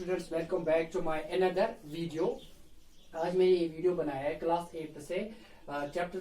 Students, welcome back to my another video. आज मैंने ये वीडियो बनाया है क्लास 8 से चैप्टर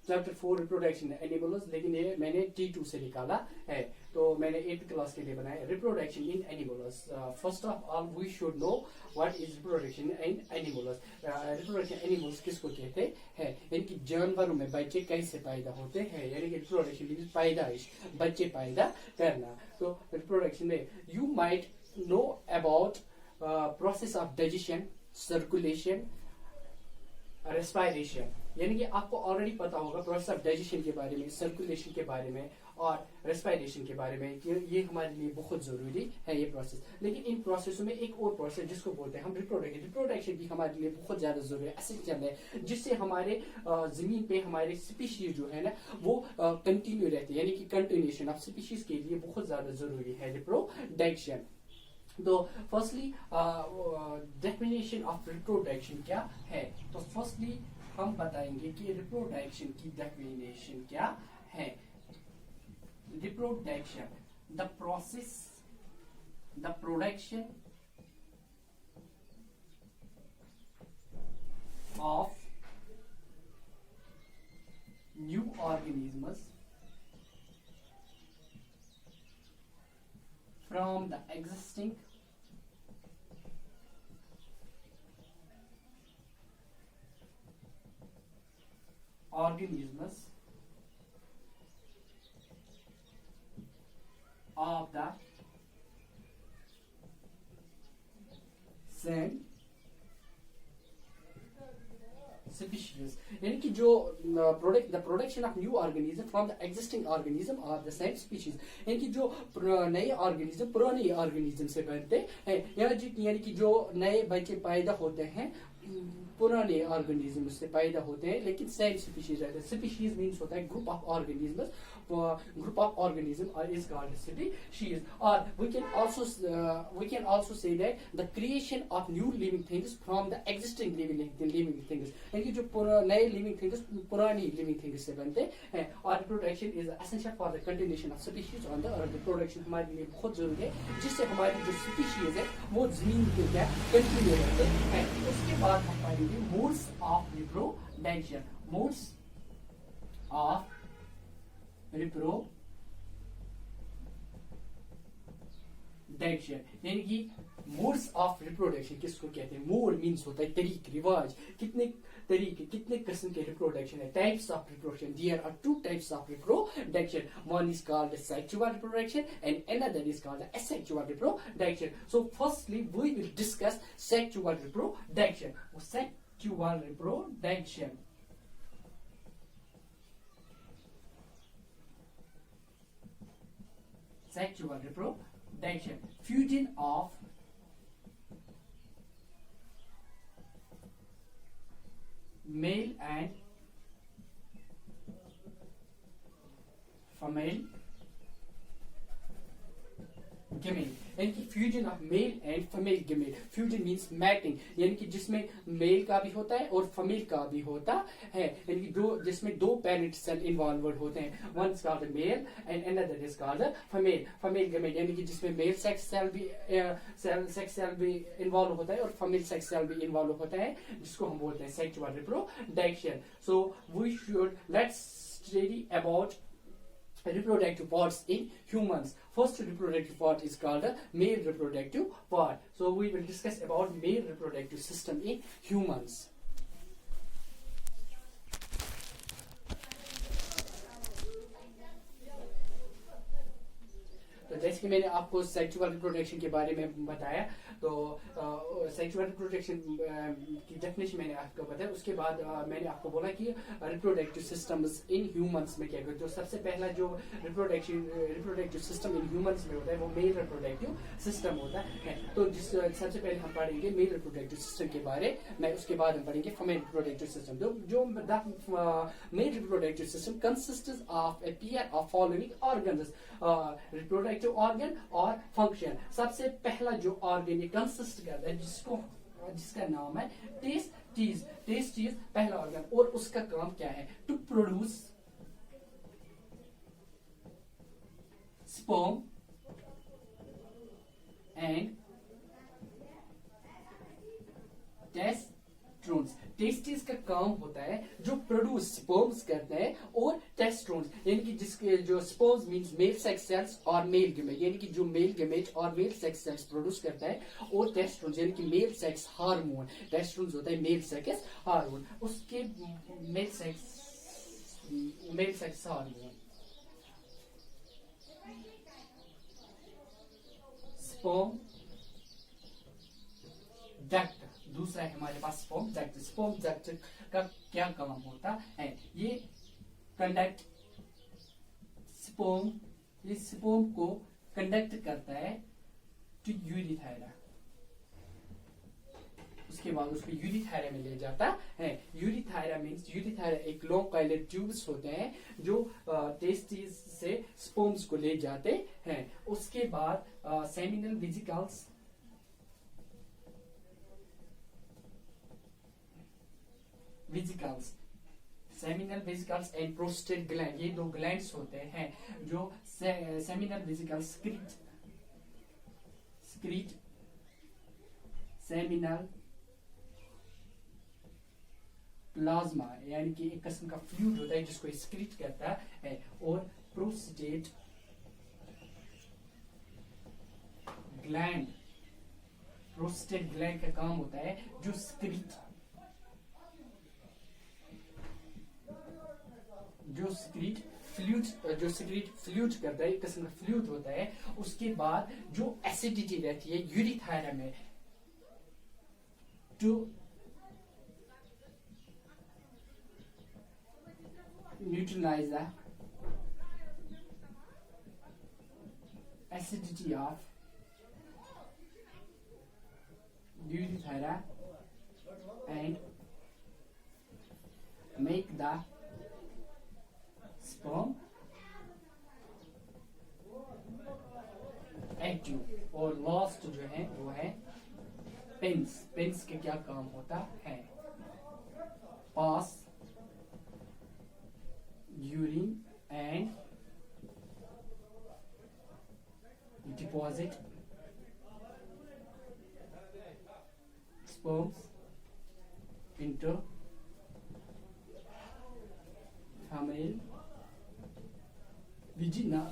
4 रिप्रोडक्शन एनिमल्स, लेकिन ये मैंने T2 से निकाला है, तो मैंने 8th क्लास के लिए बनाया reproduction in animals. First of all we should know what is reproduction in animals. Reproduction animals किसको कहते हैं? इनकी जानवरों में बच्चे कैसे पैदा होते हैं, यानी कि रिप्रोडक्शन मींस पैदाइश, बच्चे पैदा करना। तो रिप्रोडक्शन में you might know about process of digestion, circulation, respiration, यानी कि आपको ऑलरेडी पता होगा प्रोसेस ऑफ डाइजेशन के बारे में, सर्कुलेशन के बारे में और रेस्पिरेशन के बारे में, कि ये हमारे लिए बहुत जरूरी है ये प्रोसेस। लेकिन इन प्रोसेसों में एक और प्रोसेस जिसको बोलते हैं हम रिप्रोडक्शन, रिप्रोडक्शन भी हमारे लिए बहुत ज्यादा जरूरी है, एसेंशियल है, जिससे हमारे जमीन पे हमारे स्पीशीज जो है ना वो कंटिन्यू रहती है, यानी कि कंटिन्यूएशन ऑफ स्पीशीज के लिए बहुत ज्यादा जरूरी है रिप्रोडक्शन। तो फर्स्टली डेफिनेशन ऑफ रिप्रोडक्शन क्या है? तो फर्स्टली हम बताएंगे कि रिप्रोडक्शन की डेफिनेशन क्या है। Reproduction, the process, the production of new organisms from the existing organisms of the same species, यानी कि जो the production of new organism from the existing organism of the same species, यानी कि जो नए ऑर्गेनिज्म पुराने ऑर्गेनिज्म से बनते हैं, यानी कि जो नए बच्चे पैदा होते हैं पुराने ऑर्गेनिज्म से पैदा होते हैं, लेकिन सेम स्पीशीज रहते हैं। स्पीशीज मीन्स होता है group of organism, group of organism is called species, or we can also say that the creation of new living things from the existing living things, यानी कि जो नए living things पुरानी living things से बनते हैं। और reproduction is essential for the continuation of species on the earth। reproduction हमारे लिए बहुत जरूरी है, जिससे हमारी जो species है वो जमीन पे क्या कंटिन्यू रहते हैं। उसके बाद हम पढ़ेंगे modes of reproduction, modes of reproduction, यानी कि मोड्स ऑफ रिप्रोडक्शन किसको कहते हैं? मोड मीन्स होता है तरीक, रिवाज, कितने तरीके, कितने किस्म के रिप्रोडक्शन है। Types of reproduction, there are two types of reproduction, one is called sexual reproduction and another is called asexual reproduction. So firstly we will discuss sexual reproduction. Sexual reproduction sexual reproduction, fusion of male and female gamete, यानी कि fusion of male and female gamete. Fusion means mating, यानी कि जिसमें mail का भी होता है और फीमेल का भी होता है, यानी कि दो जिसमें दो पेरेंट सेल इन्वॉल्व होते हैं। One is called male and another is called female. Female gamete यानी कि जिसमें मेल सेक्स सेल भी इन्वॉल्व होता है और फीमेल सेक्स सेल भी इन्वॉल्व होता है, जिसको हम बोलते हैं sexual reproduction. So we should let's study about reproductive parts in humans. First reproductive part is called the male reproductive part. So we will discuss about male reproductive system in humans. तो जैसे कि मैंने आपको sexual reproduction के बारे में बताया, तो सेक्सुअल रिप्रोडक्शन की डेफिनेशन मैंने आपको बताया। उसके बाद मैंने आपको बोला कि रिप्रोडक्टिव सिस्टम्स इन ह्यूमंस में क्या करते हैं। तो सबसे पहला जो रिप्रोडक्टिव सिस्टम इन ह्यूमंस में होता है वो मेल रिप्रोडक्टिव सिस्टम होता है। तो सबसे पहले हम पढ़ेंगे मेल रिप्रोडक्टिव सिस्टम के बारे में, उसके बाद हम पढ़ेंगे फीमेल रिप्रोडक्टिव सिस्टम। जो male reproductive system consists of a pair of following organs, reproductive organ और फंक्शन। सबसे पहला जो ऑर्गन ये कंसिस्ट करता है जिसका नाम है टेस्टिस। टेस्टिस पहला ऑर्गन, और उसका काम क्या है? To produce sperm and testis का काम होता है जो प्रोड्यूस स्पर्म्स करते हैं और टेस्टोस्टेरोन, यानी कि जिसके जो sperms means male sex cells और मेल गेमेट, यानी कि जो मेल गेमेट और मेल सेक्स सेल्स प्रोड्यूस करता है, और टेस्टोस्टेरोन यानी कि मेल सेक्स हार्मोन, टेस्टोस्टेरोन होता है मेल सेक्स हार्मोन, उसके male sex hormone sperm duct. दूसरा है हमारे पास स्पर्म डक्ट। स्पर्म डक्ट का क्या काम होता है? ये कंडक्ट स्पर्म, ये स्पर्म को कंडक्ट करता है टू यूरिथायरा, उसके बाद उसको यूरिथायरा में ले जाता है। यूरिथायरा मींस, यूरिथायरा एक लॉन्ग कॉइलेड ट्यूब्स होते हैं जो टेस्टिस से स्पर्म्स को ले जाते हैं। उसके बाद seminal vesicles, seminal vesicles and prostate gland, ये दो ग्लैंड्स होते हैं जो सेमिनल वेसिकल्स स्क्रीट सेमिनल प्लाज्मा, यानी कि एक किस्म का फ्लूइड होता है जिसको स्क्रीट करता है, और प्रोस्टेट ग्लैंड, प्रोस्टेट ग्लैंड का काम होता है जो स्क्रीट फ्लूइड करता है, एक किस्म का फ्लूइड होता है। उसके बाद जो एसिडिटी रहती है यूरिथायरा में to neutralize the acidity of urethra and make the sperm active। और लास्ट जो है वो है पेंस। पेंस के क्या काम होता है? Pass urine and deposit sperms into female vagina।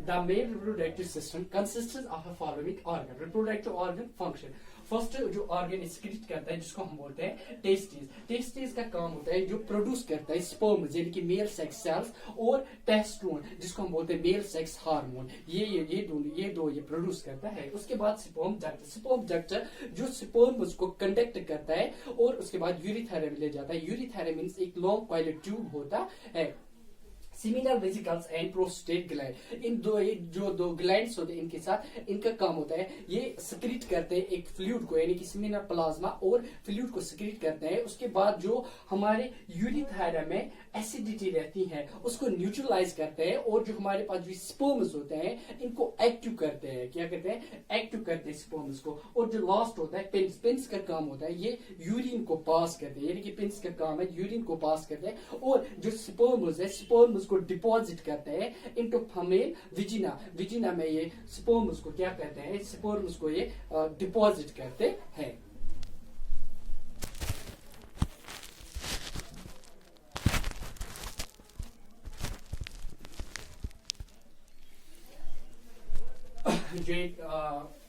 The male reproductive system consists of the following organ, reproductive organ function। First जो ऑर्गन एक्सक्रीट करता है जिसको हम बोलते हैं टेस्टिस। टेस्टिस का काम होता है जो प्रोड्यूस करता है स्पर्म्स यानी कि मेल सेक्स सेल्स, और टेस्टोस्टेरोन जिसको हम बोलते हैं मेल सेक्स हार्मोन, ये दो प्रोड्यूस करता है। उसके बाद स्पर्म डक्ट जो स्पर्म्स को कंडक्ट करता है और उसके बाद यूरिथायरा में ले जाता है। यूरिथायरा मींस एक लॉन्ग कॉइलेड ट्यूब होता है। सीमिनल वेसिकल्स एंड प्रोस्टेट ग्लैंड, इन जो दो ग्लैंड्स होते हैं इनके साथ इनका काम होता है ये सक्रीट करते हैं एक फ्लूइड को, यानी कि सीमिनल प्लाज्मा और फ्लूइड को सक्रीट करते हैं। उसके बाद जो हमारे यूरिथायरा में एसिडिटी रहती है उसको न्यूट्रलाइज करते हैं, और जो हमारे पास जो स्पर्म्स होते हैं इनको एक्टिव करते हैं। क्या करते हैं? एक्टिव करते हैं स्पर्म्स को। और जो लास्ट होता है पेंस का काम होता है ये यूरिन को पास करते हैं, यानी कि पेंस का काम है यूरिन को पास करते हैं, और जो स्पर्म्स है स्पर्म्स को डिपॉजिट करते हैं इनटू फीमेल विजिना में ये स्पर्म्स को क्या कहते हैं? स्पर्म्स को ये डिपॉजिट करते हैं।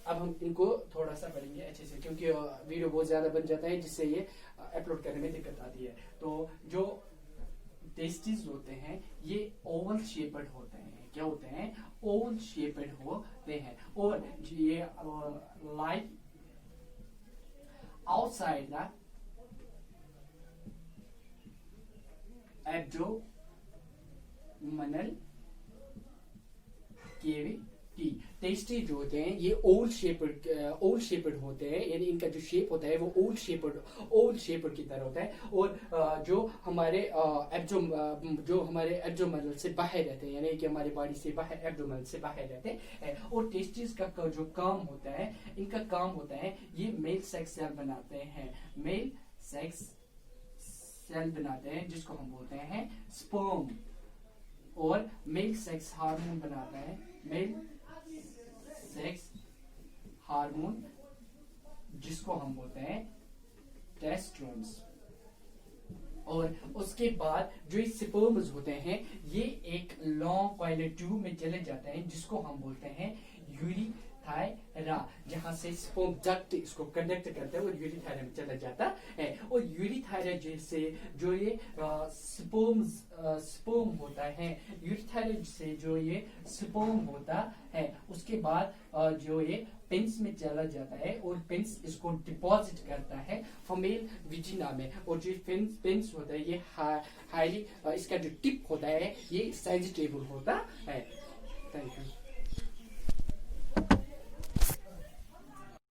अब हम इनको थोड़ा सा पढ़ेंगे अच्छे से, क्योंकि वीडियो बहुत ज्यादा बन जाता है जिससे ये अपलोड करने में दिक्कत आती है। तो जो टेस्टिस होते हैं ये ओवल शेपेड होते हैं। क्या होते हैं? ओवल शेपेड होते हैं, और ये like outside the abdominal cavity. Tasty जो होते हैं ये ओवल शेपेड होते हैं, यानी इनका जो शेप होता है वो ओवल शेपेड की तरह होता है। और जो हमारे एब्डोमिनल से बाहर रहते हैं, यानी कि हमारी बॉडी से बाहर एब्डोमिनल से बाहर रहते हैं। और टेस्टिस का जो काम होता है, इनका काम होता है ये मेल सेक्स सेल बनाते हैं, मेल सेक्स सेल बनाते हैं जिसको हम बोलते हैं स्पर्म, और मेल सेक्स हार्मोन बनाता है, मेल सेक्स हार्मोन जिसको हम बोलते हैं टेस्टोस्टेरोन। और उसके बाद जो ये स्पर्म्स होते हैं ये एक लॉन्ग कॉइलेट ट्यूब में चले जाते हैं जिसको हम बोलते हैं यूरिथायरा, जहां से स्पर्म डक्ट इसको कंडक्ट करता है और यूरिथायरा में चला जाता है। और यूरिथायरा जैसे जो ये स्पर्म होता है, यूरिथायरा से जो ये स्पर्म होता है उसके बाद जो ये पेंस में चला जाता है और पेंस इसको डिपॉजिट करता है फीमेल विजिना में। और जो पेंस होता है ये हाईली इसका जो टिप होता है ये सेंसिटिव होता है। Thank you.